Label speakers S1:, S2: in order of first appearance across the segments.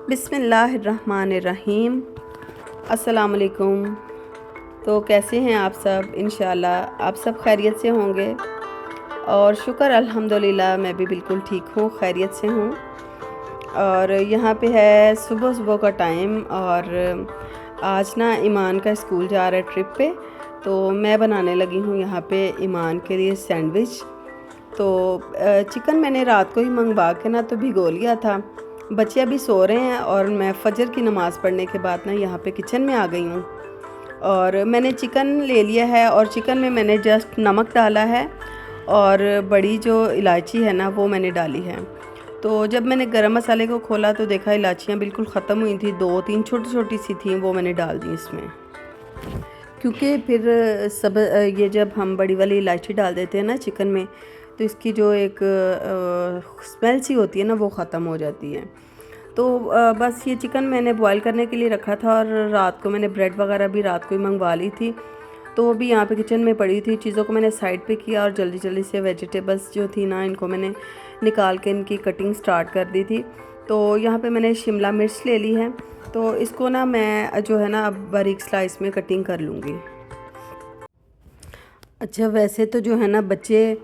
S1: बिस्मिल्लाहिर्रहमानिर्रहीम। अस्सलाम वालेकुम। तो कैसे हैं आप सब? इंशाल्लाह आप सब खैरियत से होंगे और शुक्र अल्हम्दुलिल्लाह मैं भी बिल्कुल ठीक हूँ, खैरियत से हूँ। और यहाँ पे है सुबह सुबह का टाइम और आज ना ईमान का स्कूल जा रहा है ट्रिप पे, तो मैं बनाने लगी हूँ यहाँ पे ईमान के लिए सैंडविच। तो चिकन मैंने रात को ही मंगवा के ना तो भिगो लिया था। बच्चे अभी सो रहे हैं और मैं फजर की नमाज़ पढ़ने के बाद ना यहाँ पे किचन में आ गई हूँ और मैंने चिकन ले लिया है और चिकन में मैंने जस्ट नमक डाला है और बड़ी जो इलायची है ना वो मैंने डाली है। तो जब मैंने गरम मसाले को खोला तो देखा इलायचियाँ बिल्कुल ख़त्म हुई थी, 2-3 छोटी छोटी सी थी, वो मैंने डाल दी इसमें। क्योंकि फिर सब ये जब हम बड़ी वाली इलायची डाल देते हैं ना चिकन में तो इसकी जो एक स्मेल सी होती है ना वो ख़त्म हो जाती है। तो बस ये चिकन मैंने बॉईल करने के लिए रखा था और रात को मैंने ब्रेड वगैरह भी रात को ही मंगवा ली थी, तो वो भी यहाँ पे किचन में पड़ी थी। चीज़ों को मैंने साइड पे किया और जल्दी जल्दी से वेजिटेबल्स जो थी ना इनको मैंने निकाल के इनकी कटिंग स्टार्ट कर दी थी। तो यहाँ पे मैंने शिमला मिर्च ले ली है, तो इसको ना मैं जो है ना अब बारीक स्लाइस में कटिंग कर लूँगी। अच्छा, वैसे तो जो है ना बच्चे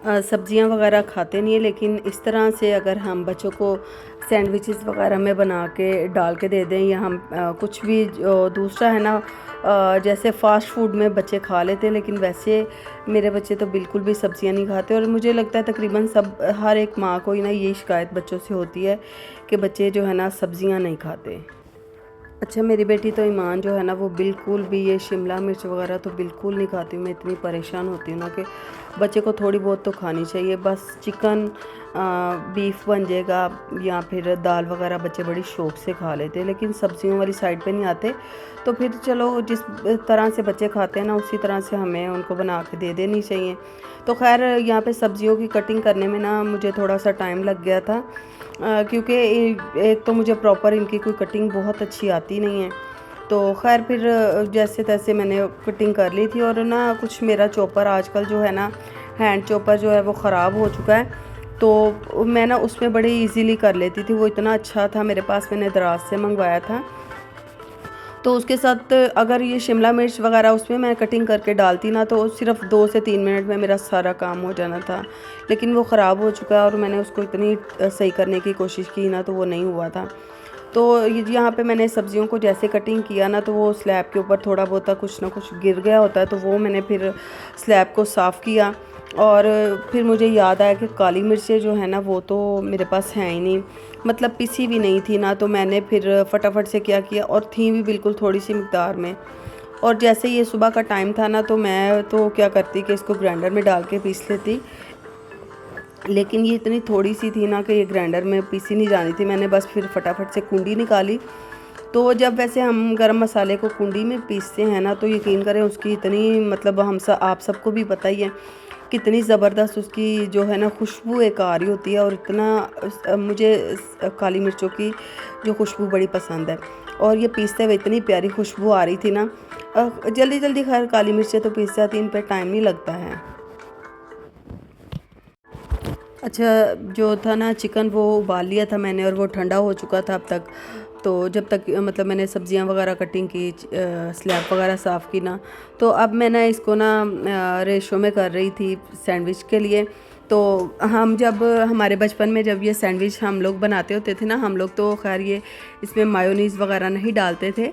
S1: सब्जियां वगैरह खाते नहीं है, लेकिन इस तरह से अगर हम बच्चों को सैंडविचेस वगैरह में बना के डाल के दे दें या हम कुछ भी जो दूसरा है ना जैसे फ़ास्ट फूड में बच्चे खा लेते हैं, लेकिन वैसे मेरे बच्चे तो बिल्कुल भी सब्जियां नहीं खाते। और मुझे लगता है तकरीबन सब हर एक माँ को ही ना यही शिकायत बच्चों से होती है कि बच्चे जो है ना सब्जियां नहीं खाते। अच्छा, मेरी बेटी तो ईमान जो है ना वो बिल्कुल भी ये शिमला मिर्च वगैरह तो बिल्कुल नहीं खाती। मैं इतनी परेशान होती हूँ ना कि बच्चे को थोड़ी बहुत तो खानी चाहिए। बस चिकन बीफ बन जाएगा या फिर दाल वगैरह बच्चे बड़ी शौक़ से खा लेते हैं, लेकिन सब्जियों वाली साइड पे नहीं आते। तो फिर चलो जिस तरह से बच्चे खाते हैं ना उसी तरह से हमें उनको बना के दे देनी चाहिए। तो खैर यहाँ पे सब्जियों की कटिंग करने में ना मुझे थोड़ा सा टाइम लग गया था, क्योंकि एक तो मुझे प्रॉपर इनकी कोई कटिंग बहुत अच्छी आती नहीं है। तो खैर फिर जैसे तैसे मैंने कटिंग कर ली थी। और ना कुछ मेरा चॉपर आजकल जो है ना हैंड चॉपर जो है वो ख़राब हो चुका है, तो मैं ना उसमें बड़ी इजीली कर लेती थी, वो इतना अच्छा था मेरे पास, मैंने दराज से मंगवाया था। तो उसके साथ अगर ये शिमला मिर्च वगैरह उसमें मैं कटिंग करके डालती ना तो सिर्फ 2 से 3 मिनट में मेरा सारा काम हो जाना था, लेकिन वो ख़राब हो चुका है और मैंने उसको इतनी सही करने की कोशिश की ना तो वो नहीं हुआ था। तो यहाँ पे मैंने सब्जियों को जैसे कटिंग किया ना तो वो स्लैब के ऊपर थोड़ा बहुत कुछ ना कुछ गिर गया होता है, तो वो मैंने फिर स्लैब को साफ़ किया। और फिर मुझे याद आया कि काली मिर्चें जो है ना वो तो मेरे पास हैं ही नहीं, मतलब पिसी भी नहीं थी ना, तो मैंने फिर फटाफट से क्या किया, और थी भी बिल्कुल थोड़ी सी मिकदार में। और जैसे ये सुबह का टाइम था ना तो मैं तो क्या करती कि इसको ग्राइंडर में डाल के पीस लेती, लेकिन ये इतनी थोड़ी सी थी ना कि ये ग्राइंडर में पीसी नहीं जानी थी। मैंने बस फिर फटाफट से कुंडी निकाली। तो जब वैसे हम गरम मसाले को कुंडी में पीसते हैं ना तो यकीन करें उसकी इतनी मतलब आप सबको भी पता ही है कितनी ज़बरदस्त उसकी जो है ना खुशबू एक आ रही होती है। और इतना मुझे काली मिर्चों की जो खुशबू बड़ी पसंद है, और ये पीसते हुए इतनी प्यारी खुशबू आ रही थी ना। जल्दी जल्दी खैर काली मिर्चें तो पीस जाती, इन पर टाइम नहीं लगता है। अच्छा, जो था ना चिकन वो उबाल लिया था मैंने और वो ठंडा हो चुका था अब तक। तो जब तक मतलब मैंने सब्जियां वगैरह कटिंग की, स्लैब वगैरह साफ़ की ना, तो अब मैं ना इसको ना रेशो में कर रही थी सैंडविच के लिए। तो हम जब हमारे बचपन में जब ये सैंडविच हम लोग बनाते होते थे ना, हम लोग तो खैर ये इसमें मायोनीज़ वगैरह नहीं डालते थे।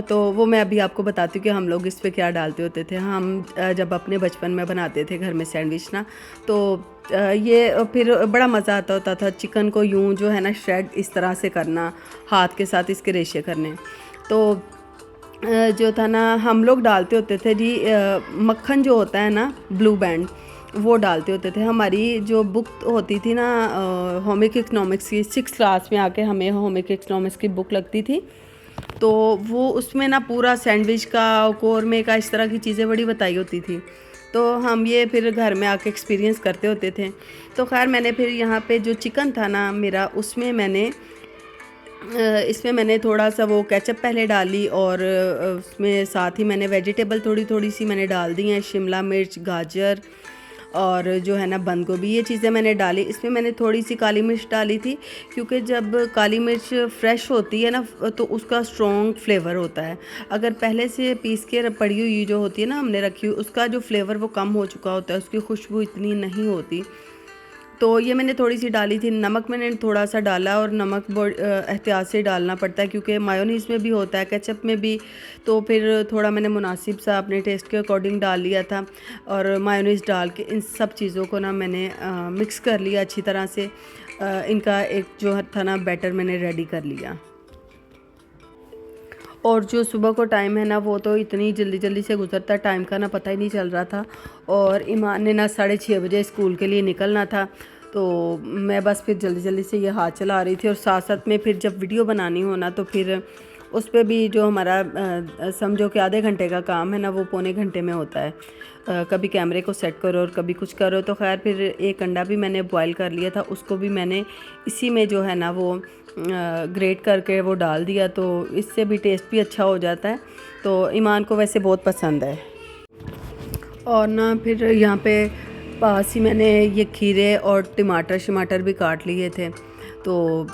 S1: तो वो मैं अभी आपको बताती हूँ कि हम लोग इस पे क्या डालते होते थे। हम जब अपने बचपन में बनाते थे घर में सैंडविच ना, तो ये फिर बड़ा मज़ा आता होता था चिकन को यूं जो है ना श्रेड इस तरह से करना, हाथ के साथ इसके रेशे करने। तो जो था ना हम लोग डालते होते थे जी मक्खन जो होता है ना ब्लू बैंड, वो डालते होते थे। हमारी जो बुक होती थी ना होमिक इकनॉमिक्स की, 6 क्लास में आके हमें होमिक इकनॉमिक्स की बुक लगती थी, तो वो उसमें ना पूरा सैंडविच का कौरमे का इस तरह की चीज़ें बड़ी बताई होती थी। तो हम ये फिर घर में आके एक्सपीरियंस करते होते थे। तो खैर मैंने फिर यहाँ पे जो चिकन था ना मेरा, उसमें मैंने इसमें मैंने थोड़ा सा वो केचप पहले डाली और उसमें साथ ही मैंने वेजिटेबल थोड़ी थोड़ी सी मैंने डाल दी हैं, शिमला मिर्च, गाजर और जो है ना बंद गोभी, ये चीज़ें मैंने डाली। इसमें मैंने थोड़ी सी काली मिर्च डाली थी, क्योंकि जब काली मिर्च फ्रेश होती है ना तो उसका स्ट्रॉन्ग फ्लेवर होता है। अगर पहले से पीस के पड़ी हुई जो होती है ना हमने रखी हुई, उसका जो फ्लेवर वो कम हो चुका होता है, उसकी खुशबू इतनी नहीं होती। तो ये मैंने थोड़ी सी डाली थी। नमक मैंने थोड़ा सा डाला, और नमक एहतियात से डालना पड़ता है, क्योंकि मायोनीज़ में भी होता है, केचप में भी। तो फिर थोड़ा मैंने मुनासिब सा अपने टेस्ट के अकॉर्डिंग डाल लिया था, और मायोनीज़ डाल के इन सब चीज़ों को ना मैंने मिक्स कर लिया अच्छी तरह से। इनका एक जो था ना बैटर मैंने रेडी कर लिया। और जो सुबह को टाइम है ना, वो तो इतनी जल्दी जल्दी से गुजरता, टाइम का ना पता ही नहीं चल रहा था। और ईमान ने ना 6:30 बजे स्कूल के लिए निकलना था, तो मैं बस फिर जल्दी जल्दी से ये हाथ चला रही थी। और साथ साथ में फिर जब वीडियो बनानी हो ना, तो फिर उस पर भी जो हमारा समझो कि आधे घंटे का काम है ना, वो पौने घंटे में होता है। कभी कैमरे को सेट करो और कभी कुछ करो। तो खैर फिर एक अंडा भी मैंने बॉईल कर लिया था, उसको भी मैंने इसी में जो है ना वो ग्रेट करके वो डाल दिया, तो इससे भी टेस्ट भी अच्छा हो जाता है। तो ईमान को वैसे बहुत पसंद है। और ना फिर यहाँ पे पास ही मैंने ये खीरे और टमाटर भी काट लिए थे। तो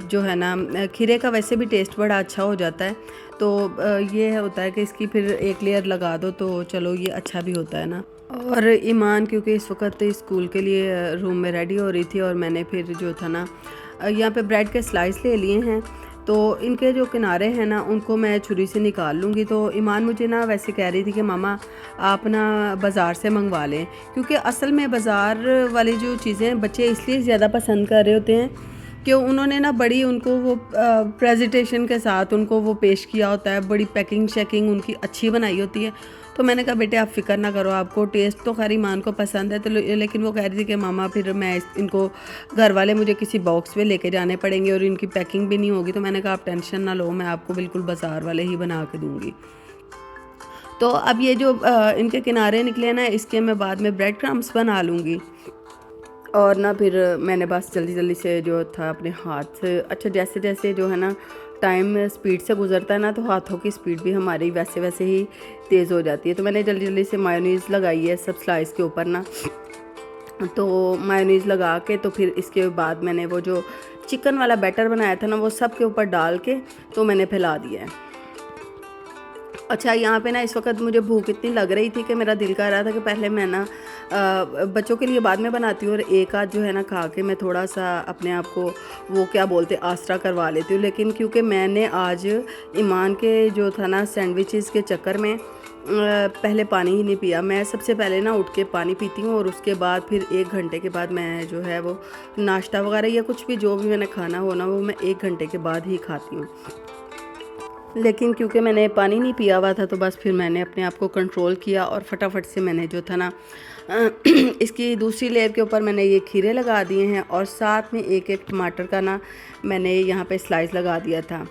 S1: जो है ना खीरे का वैसे भी टेस्ट बड़ा अच्छा हो जाता है। तो ये होता है कि इसकी फिर एक लेयर लगा दो, तो चलो ये अच्छा भी होता है ना। और ईमान क्योंकि इस वक्त स्कूल के लिए रूम में रेडी हो रही थी, और मैंने फिर जो था ना यहाँ पे ब्रेड के स्लाइस ले लिए हैं। तो इनके जो किनारे हैं ना, उनको मैं छुरी से निकाल लूँगी। तो ईमान मुझे ना वैसे कह रही थी कि मामा आप ना बाज़ार से मंगवा लें, क्योंकि असल में बाज़ार वाली जो चीज़ें बच्चे इसलिए ज़्यादा पसंद कर रहे होते हैं कि उन्होंने ना बड़ी उनको वो प्रेजेंटेशन के साथ उनको वो पेश किया होता है, बड़ी पैकिंग शैकिंग उनकी अच्छी बनाई होती है। तो मैंने कहा बेटे आप फ़िक्र ना करो, आपको टेस्ट तो खैर ईमान को पसंद है। तो लेकिन वो कह रही थी कि मामा फिर मैं इनको घर वाले मुझे किसी बॉक्स में लेके जाने पड़ेंगे और इनकी पैकिंग भी नहीं होगी। तो मैंने कहा आप टेंशन ना लो, मैं आपको बिल्कुल बाज़ार वाले ही बना के दूँगी। तो अब ये जो इनके किनारे निकले ना, इसके मैं बाद में ब्रेड क्रम्स बना लूँगी। और ना फिर मैंने बस जल्दी जल्दी से जो था अपने हाथ से, अच्छा जैसे जैसे जो है ना टाइम स्पीड से गुजरता है ना, तो हाथों की स्पीड भी हमारी वैसे वैसे ही तेज़ हो जाती है। तो मैंने जल्दी जल्दी से मायोनीज़ लगाई है सब स्लाइस के ऊपर ना। तो मायोनीज़ लगा के तो फिर इसके बाद मैंने वो जो चिकन वाला बैटर बनाया था ना, वो सब के ऊपर डाल के तो मैंने फैला दिया है। अच्छा यहाँ पे ना इस वक्त मुझे भूख इतनी लग रही थी कि मेरा दिल कर रहा था कि पहले मैं ना बच्चों के लिए बाद में बनाती हूँ, और एक आध जो है ना खा के मैं थोड़ा सा अपने आप को वो क्या बोलते आसरा करवा लेती हूँ। लेकिन क्योंकि मैंने आज ईमान के जो था ना सैंडविचेस के चक्कर में पहले पानी ही नहीं पिया। मैं सबसे पहले ना उठ के पानी पीती हूँ, और उसके बाद फिर 1 घंटे के बाद मैं जो है वो नाश्ता वगैरह या कुछ भी जो भी मैंने खाना हो ना, वो मैं 1 घंटे के बाद ही खाती हूँ। लेकिन क्योंकि मैंने पानी नहीं पिया हुआ था, तो बस फिर मैंने अपने आप को कंट्रोल किया, और फटाफट से मैंने जो था ना इसकी दूसरी लेयर के ऊपर मैंने ये खीरे लगा दिए हैं, और साथ में एक एक टमाटर का ना मैंने यहाँ पे स्लाइस लगा दिया था।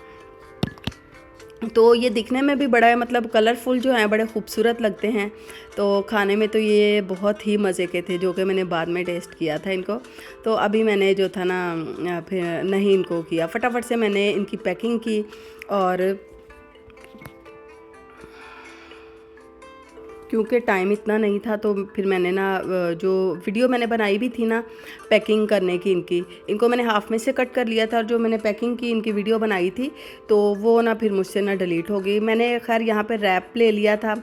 S1: तो ये दिखने में भी बड़ा मतलब कलरफुल जो हैं बड़े खूबसूरत लगते हैं। तो खाने में तो ये बहुत ही मज़े के थे, जो कि मैंने बाद में टेस्ट किया था इनको। तो अभी मैंने जो था ना फिर नहीं इनको किया, फटाफट से मैंने इनकी पैकिंग की। और क्योंकि टाइम इतना नहीं था, तो फिर मैंने ना जो वीडियो मैंने बनाई भी थी ना पैकिंग करने की इनको मैंने हाफ में से कट कर लिया था। और जो मैंने पैकिंग की इनकी वीडियो बनाई थी, तो वो ना फिर मुझसे ना डिलीट हो गई। मैंने खैर यहाँ पे रैप ले लिया था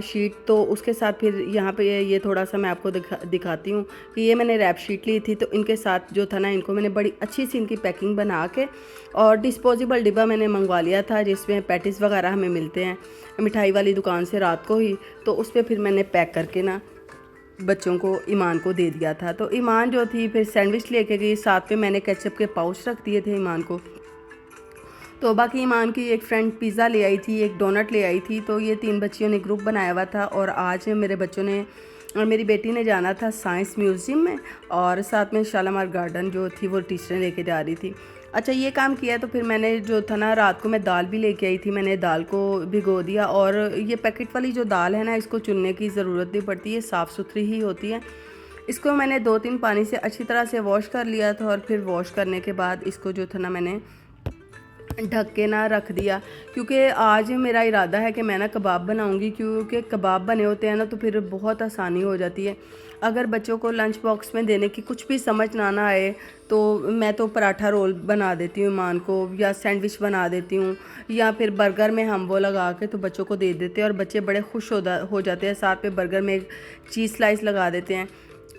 S1: शीट, तो उसके साथ फिर यहाँ पे ये थोड़ा सा मैं आपको दिखाती हूँ कि ये मैंने रैप शीट ली थी। तो इनके साथ जो था ना इनको मैंने बड़ी अच्छी सी इनकी पैकिंग बना के, और डिस्पोजेबल डिब्बा मैंने मंगवा लिया था जिसमें पैटीज़ वगैरह हमें मिलते हैं मिठाई वाली दुकान से रात को ही। तो उस पर फिर मैंने पैक करके ना बच्चों को ईमान को दे दिया था। तो ईमान जो थी फिर सैंडविच लेके गई, साथ में मैंने केचप के पाउच रख दिए थे ईमान को। तो बाकी ईमान की एक फ्रेंड पिज़्ज़ा ले आई थी, एक डोनट ले आई थी। तो ये 3 बच्चियों ने ग्रुप बनाया हुआ था, और आज मेरे बच्चों ने और मेरी बेटी ने जाना था साइंस म्यूज़ियम में, और साथ में शालामार गार्डन जो थी वो टीचरें लेके जा रही थी। अच्छा ये काम किया। तो फिर मैंने जो था ना रात को मैं दाल भी लेके आई थी, मैंने दाल को भिगो दिया। और ये पैकेट वाली जो दाल है ना, इसको चुनने की ज़रूरत नहीं पड़ती, ये साफ़ सुथरी ही होती है। इसको मैंने 2-3 पानी से अच्छी तरह से वॉश कर लिया था, और फिर वॉश करने के बाद इसको जो था ना मैंने ढक के ना रख दिया, क्योंकि आज मेरा इरादा है कि मैं ना कबाब बनाऊंगी, क्योंकि कबाब बने होते हैं ना तो फिर बहुत आसानी हो जाती है। अगर बच्चों को लंच बॉक्स में देने की कुछ भी समझ ना आए तो मैं तो पराठा रोल बना देती हूँ ईमान को, या सैंडविच बना देती हूँ, या फिर बर्गर में हम वो लगा के तो बच्चों को दे देते हैं और बच्चे बड़े खुश हो जाते हैं। साथ में बर्गर में एक चीज़ स्लाइस लगा देते हैं।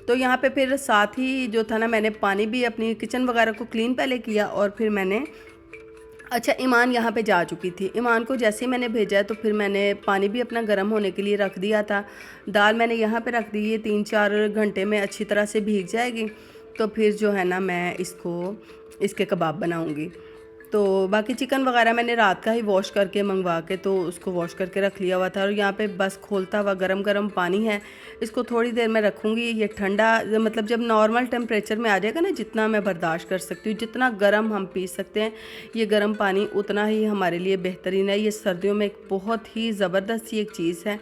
S1: तो यहाँ पे फिर साथ ही जो था ना, मैंने पानी भी अपनी किचन वगैरह को क्लीन पहले किया और फिर मैंने अच्छा, ईमान यहाँ पे जा चुकी थी। ईमान को जैसे ही मैंने भेजा तो फिर मैंने पानी भी अपना गर्म होने के लिए रख दिया था। दाल मैंने यहाँ पे रख दी, ये 3-4 घंटे में अच्छी तरह से भीग जाएगी। तो फिर जो है ना मैं इसके कबाब बनाऊँगी। तो बाकी चिकन वगैरह मैंने रात का ही वॉश करके मंगवा के तो उसको वॉश करके रख लिया हुआ था, और यहाँ पे बस खोलता हुआ गरम गरम पानी है। इसको थोड़ी देर में रखूँगी। ये ठंडा मतलब जब नॉर्मल टेम्परेचर में आ जाएगा ना, जितना मैं बर्दाश्त कर सकती हूँ, जितना गर्म हम पी सकते हैं, ये गर्म पानी उतना ही हमारे लिए बेहतरीन है। ये सर्दियों में एक बहुत ही ज़बरदस्त सी एक चीज़ है।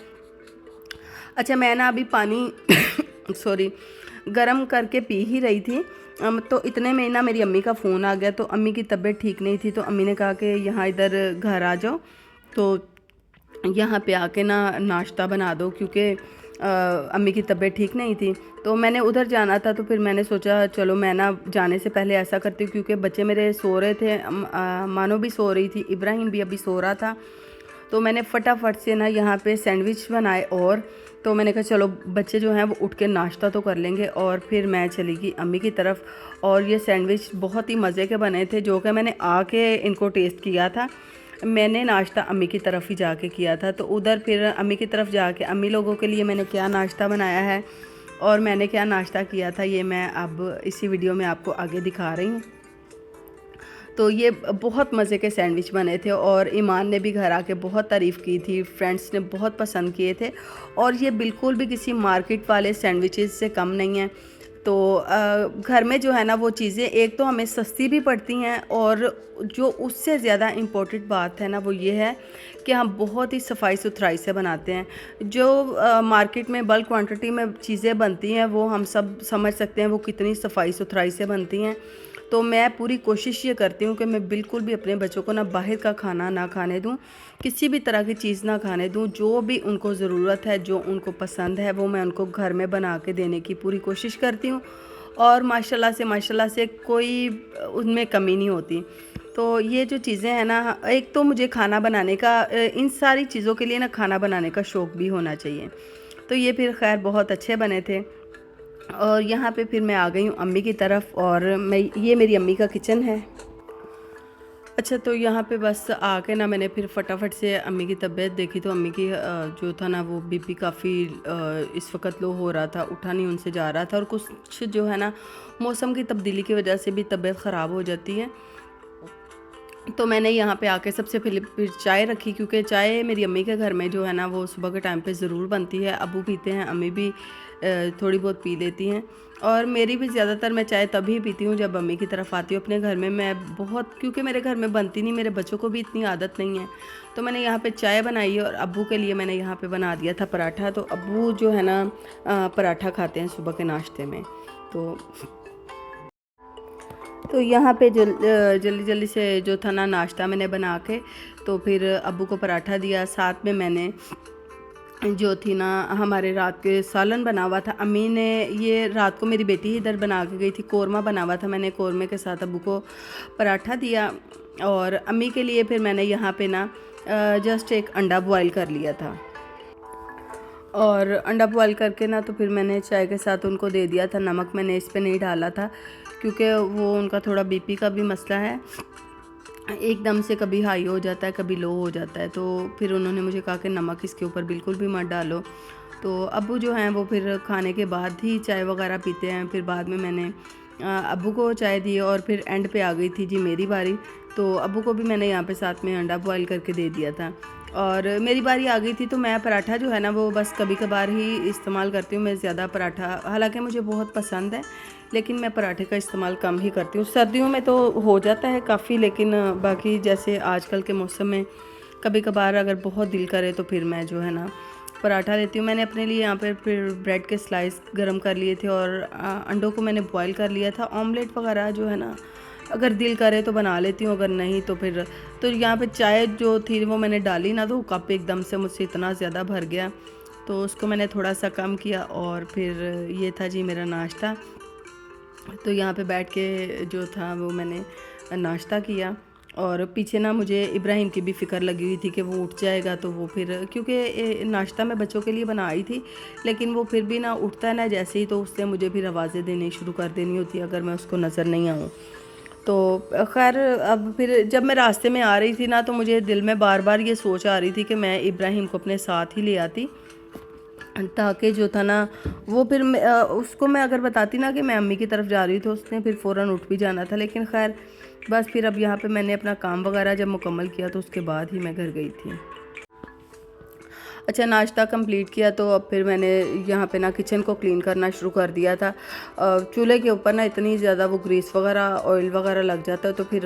S1: अच्छा, मैं ना अभी पानी सॉरी गरम करके पी ही रही थी। तो इतने में ना मेरी अम्मी का फ़ोन आ गया। तो अम्मी की तबीयत ठीक नहीं थी, तो अम्मी ने कहा कि यहाँ इधर घर आ जाओ, तो यहाँ पे आके ना नाश्ता बना दो, क्योंकि अम्मी की तबीयत ठीक नहीं थी। तो मैंने उधर जाना था, तो फिर मैंने सोचा चलो मैं ना जाने से पहले ऐसा करती हूँ, क्योंकि बच्चे मेरे सो रहे थे, मानो भी सो रही थी, इब्राहिम भी अभी सो रहा था। तो मैंने फटाफट से ना यहाँ पे सैंडविच बनाए, और तो मैंने कहा चलो बच्चे जो हैं वो उठ के नाश्ता तो कर लेंगे। और फिर मैं चली गई अम्मी की तरफ, और ये सैंडविच बहुत ही मज़े के बने थे, जो कि मैंने आके इनको टेस्ट किया था। मैंने नाश्ता अम्मी की तरफ ही जाके किया था। तो उधर फिर अम्मी की तरफ जाके अम्मी लोगों के लिए मैंने क्या नाश्ता बनाया है और मैंने क्या नाश्ता किया था, ये मैं अब इसी वीडियो में आपको आगे दिखा रही हूँ। तो ये बहुत मज़े के सैंडविच बने थे, और ईमान ने भी घर आके बहुत तारीफ़ की थी, फ्रेंड्स ने बहुत पसंद किए थे, और ये बिल्कुल भी किसी मार्केट वाले सैंडविचेस से कम नहीं है। तो घर में जो है ना वो चीज़ें एक तो हमें सस्ती भी पड़ती हैं, और जो उससे ज़्यादा इम्पोर्टेंट बात है ना वो ये है कि हम बहुत ही सफाई सुथराई से बनाते हैं। जो मार्केट में बल्क क्वांटिटी में चीज़ें बनती हैं वो हम सब समझ सकते हैं वो कितनी सफाई सुथराई से बनती हैं। तो मैं पूरी कोशिश ये करती हूँ कि मैं बिल्कुल भी अपने बच्चों को ना बाहर का खाना ना खाने दूँ, किसी भी तरह की चीज़ ना खाने दूँ। जो भी उनको ज़रूरत है, जो उनको पसंद है, वो मैं उनको घर में बना के देने की पूरी कोशिश करती हूँ, और माशाल्लाह से कोई उनमें कमी नहीं होती। तो ये जो चीज़ें हैं ना, एक तो मुझे खाना बनाने का इन सारी चीज़ों के लिए ना खाना बनाने का शौक़ भी होना चाहिए। तो ये फिर खैर बहुत अच्छे बने थे। और यहाँ पे फिर मैं आ गई हूँ अम्मी की तरफ, और ये मेरी अम्मी का किचन है। अच्छा, तो यहाँ पे बस आके ना मैंने फिर फटाफट से अम्मी की तबीयत देखी, तो अम्मी की जो था ना वो बीपी काफ़ी इस वक्त लो हो रहा था, उठा नहीं उनसे जा रहा था, और कुछ जो है ना मौसम की तब्दीली की वजह से भी तबीयत ख़राब हो जाती है। तो मैंने यहाँ पे आके सबसे पहले फिर चाय रखी, क्योंकि चाय मेरी अम्मी के घर में जो है ना वो सुबह के टाइम पे ज़रूर बनती है। अबू पीते हैं, अम्मी भी थोड़ी बहुत पी लेती हैं, और मेरी भी ज़्यादातर मैं चाय तभी पीती हूँ जब अम्मी की तरफ आती हूँ। अपने घर में मैं बहुत, क्योंकि मेरे घर में बनती नहीं, मेरे बच्चों को भी इतनी आदत नहीं है, तो मैंने यहाँ पे चाय बनाई है। और अब्बू के लिए मैंने यहाँ पे बना दिया था पराठा। तो अब्बू जो है ना पराठा खाते हैं सुबह के नाश्ते में। तो यहाँ पे जल्दी जल्दी से जो था ना नाश्ता मैंने बना के तो फिर अब्बू को पराठा दिया। साथ में मैंने जो थी ना हमारे रात के सालन बना हुआ था, अम्मी ने ये रात को मेरी बेटी ही इधर बना के गई थी, कौरमा बना हुआ था, मैंने कौरमे के साथ अब्बू को पराठा दिया। और अम्मी के लिए फिर मैंने यहाँ पे ना जस्ट एक अंडा बॉयल कर लिया था, और अंडा बॉयल करके ना तो फिर मैंने चाय के साथ उनको दे दिया था। नमक मैंने इस पे नहीं डाला था, क्योंकि वो उनका थोड़ा बीपी का भी मसला है, एकदम से कभी हाई हो जाता है कभी लो हो जाता है। तो फिर उन्होंने मुझे कहा कि नमक इसके ऊपर बिल्कुल भी मत डालो। तो अब्बू जो हैं वो फिर खाने के बाद ही चाय वगैरह पीते हैं। फिर बाद में मैंने अब्बू को चाय दी, और फिर एंड पे आ गई थी जी मेरी बारी। तो अब्बू को भी मैंने यहाँ पे साथ में अंडा बॉयल करके दे दिया था, और मेरी बारी आ गई थी। तो मैं पराठा जो है ना वो बस कभी कभार ही इस्तेमाल करती हूँ। मैं ज़्यादा पराठा, हालांकि मुझे बहुत पसंद है, लेकिन मैं पराठे का इस्तेमाल कम ही करती हूँ। सर्दियों में तो हो जाता है काफ़ी, लेकिन बाकी जैसे आजकल के मौसम में कभी कभार अगर बहुत दिल करे तो फिर मैं जो है ना पराठा लेती हूँ। मैंने अपने लिए यहाँ पर फिर ब्रेड के स्लाइस गरम कर लिए थे, और अंडों को मैंने बॉयल कर लिया था। ऑमलेट वगैरह जो है ना अगर दिल करे तो बना लेती हूँ, अगर नहीं तो फिर तो यहाँ पे चाय जो थी वो मैंने डाली ना, तो कप एकदम से मुझसे इतना ज़्यादा भर गया, तो उसको मैंने थोड़ा सा कम किया। और फिर ये था जी मेरा नाश्ता। तो यहाँ पे बैठ के जो था वो मैंने नाश्ता किया। और पीछे ना मुझे इब्राहिम की भी फ़िक्र लगी हुई थी कि वो उठ जाएगा, तो वो फिर क्योंकि नाश्ता मैं बच्चों के लिए बनाई थी, लेकिन वो फिर भी ना उठता है ना जैसे ही, तो उससे मुझे फिर आवाज़ें देनी शुरू कर देनी होती है अगर मैं उसको नज़र नहीं आऊँ। तो खैर अब फिर जब मैं रास्ते में आ रही थी ना, तो मुझे दिल में बार बार ये सोच आ रही थी कि मैं इब्राहिम को अपने साथ ही ले आती, ताकि जो था ना वो फिर उसको मैं अगर बताती ना कि मैं अम्मी की तरफ जा रही थी, तो उसने फिर फ़ौरन उठ भी जाना था। लेकिन खैर बस फिर अब यहाँ पे मैंने अपना काम वगैरह जब मुकम्मल किया तो उसके बाद ही मैं घर गई थी। अच्छा, नाश्ता कंप्लीट किया तो अब फिर मैंने यहाँ पे ना किचन को क्लीन करना शुरू कर दिया था। चूल्हे के ऊपर ना इतनी ज़्यादा वो ग्रीस वगैरह ऑयल वगैरह लग जाता है, तो फिर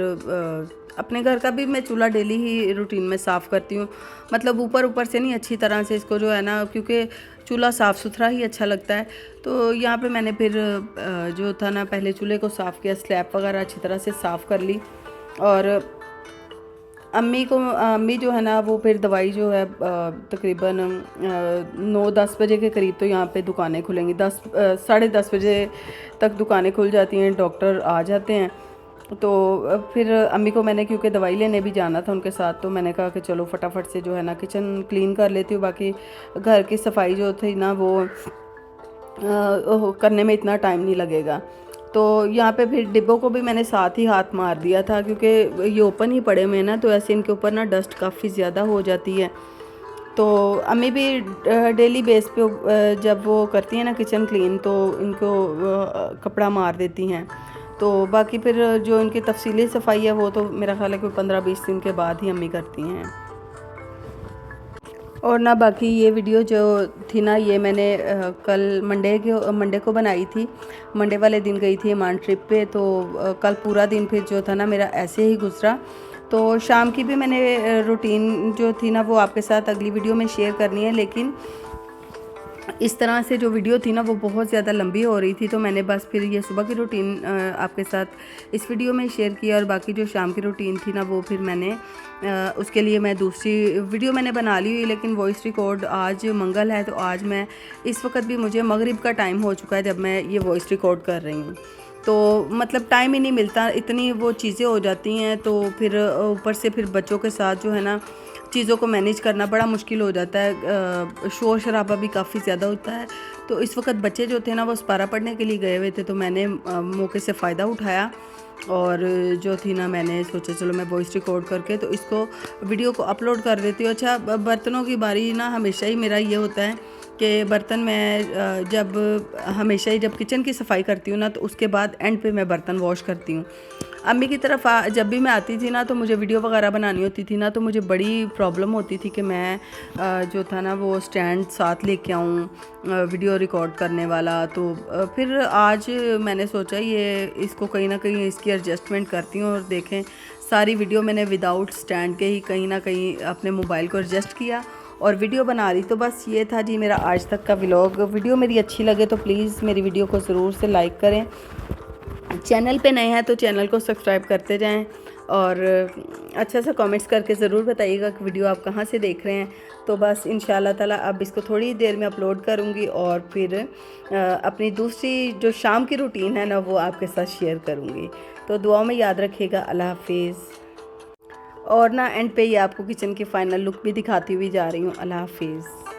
S1: अपने घर का भी मैं चूल्हा डेली ही रूटीन में साफ़ करती हूँ। मतलब ऊपर ऊपर से नहीं, अच्छी तरह से इसको जो है ना, क्योंकि चूल्हा साफ़ सुथरा ही अच्छा लगता है। तो यहाँ पे मैंने फिर जो था ना पहले चूल्हे को साफ़ किया, स्लैब वगैरह अच्छी तरह से साफ़ कर ली। और अम्मी जो है ना वो फिर दवाई जो है तकरीबन 9-10 बजे के करीब तो यहाँ पे दुकानें खुलेंगी, 10 साढ़े 10 बजे तक दुकानें खुल जाती हैं, डॉक्टर आ जाते हैं। तो फिर अम्मी को मैंने, क्योंकि दवाई लेने भी जाना था उनके साथ, तो मैंने कहा कि चलो फटाफट से जो है ना किचन क्लीन कर लेती हूँ, बाकी घर की सफाई जो थी ना वो करने में इतना टाइम नहीं लगेगा। तो यहाँ पे फिर डिब्बों को भी मैंने साथ ही हाथ मार दिया था, क्योंकि ये ओपन ही पड़े हुए हैं ना, तो ऐसे इनके ऊपर ना डस्ट काफ़ी ज़्यादा हो जाती है। तो अम्मी भी डेली बेस पे जब वो करती हैं ना किचन क्लीन, तो इनको कपड़ा मार देती हैं। तो बाकी फिर जो इनकी तफसीली सफाई है वो तो मेरा ख्याल है कि 15-20 दिन के बाद ही अम्मी करती हैं। और ना बाकी ये वीडियो जो थी ना, ये मैंने कल मंडे को बनाई थी। मंडे वाले दिन गई थी ईमान ट्रिप पे, तो कल पूरा दिन फिर जो था ना मेरा ऐसे ही गुजरा। तो शाम की भी मैंने रूटीन जो थी ना वो आपके साथ अगली वीडियो में शेयर करनी है, लेकिन इस तरह से जो वीडियो थी ना वो बहुत ज़्यादा लंबी हो रही थी, तो मैंने बस फिर ये सुबह की रूटीन आपके साथ इस वीडियो में शेयर किया। और बाकी जो शाम की रूटीन थी ना वो फिर मैंने उसके लिए मैं दूसरी वीडियो मैंने बना ली हुई, लेकिन वॉइस रिकॉर्ड आज मंगल है, तो आज मैं इस वक्त भी मुझे मगरिब का टाइम हो चुका है जब मैं ये वॉइस रिकॉर्ड कर रही हूँ। तो मतलब टाइम ही नहीं मिलता, इतनी वो चीज़ें हो जाती हैं, तो फिर ऊपर से फिर बच्चों के साथ जो है ना चीज़ों को मैनेज करना बड़ा मुश्किल हो जाता है। शोर शराबा भी काफ़ी ज़्यादा होता है। तो इस वक्त बच्चे जो थे ना वो सपारा पढ़ने के लिए गए हुए थे, तो मैंने मौके से फ़ायदा उठाया और जो थी ना मैंने सोचा चलो मैं वॉइस रिकॉर्ड करके तो इसको वीडियो को अपलोड कर देती हूँ। अच्छा, बर्तनों की बारी ना हमेशा ही मेरा ये होता है कि बर्तन मैं हमेशा ही जब किचन की सफाई करती हूँ ना, तो उसके बाद एंड पे मैं बर्तन वॉश करती हूँ। अम्मी की तरफ जब भी मैं आती थी ना, तो मुझे वीडियो वगैरह बनानी होती थी ना, तो मुझे बड़ी प्रॉब्लम होती थी कि मैं जो था ना वो स्टैंड साथ लेके आऊँ वीडियो रिकॉर्ड करने वाला। तो फिर आज मैंने सोचा ये इसको कहीं ना कहीं इसकी एडजस्टमेंट करती हूँ, और देखें सारी वीडियो मैंने विदाउट स्टैंड के ही कहीं ना कहीं अपने मोबाइल को एडजस्ट किया और वीडियो बना रही। तो बस ये था जी मेरा आज तक का व्लॉग। वीडियो मेरी अच्छी लगे तो प्लीज़ मेरी वीडियो को ज़रूर से लाइक करें, चैनल पे नए हैं तो चैनल को सब्सक्राइब करते जाएं, और अच्छा सा कमेंट्स करके ज़रूर बताइएगा कि वीडियो आप कहाँ से देख रहे हैं। तो बस इंशाल्लाह ताला अब इसको थोड़ी देर में अपलोड करूँगी, और फिर अपनी दूसरी जो शाम की रूटीन है ना वो आपके साथ शेयर करूँगी। तो दुआओं में याद रखिएगा। अल्लाह हाफिज़। और ना एंड पे ही आपको किचन की फ़ाइनल लुक भी दिखाती हुई जा रही हूँ। अल्लाह हाफिज़।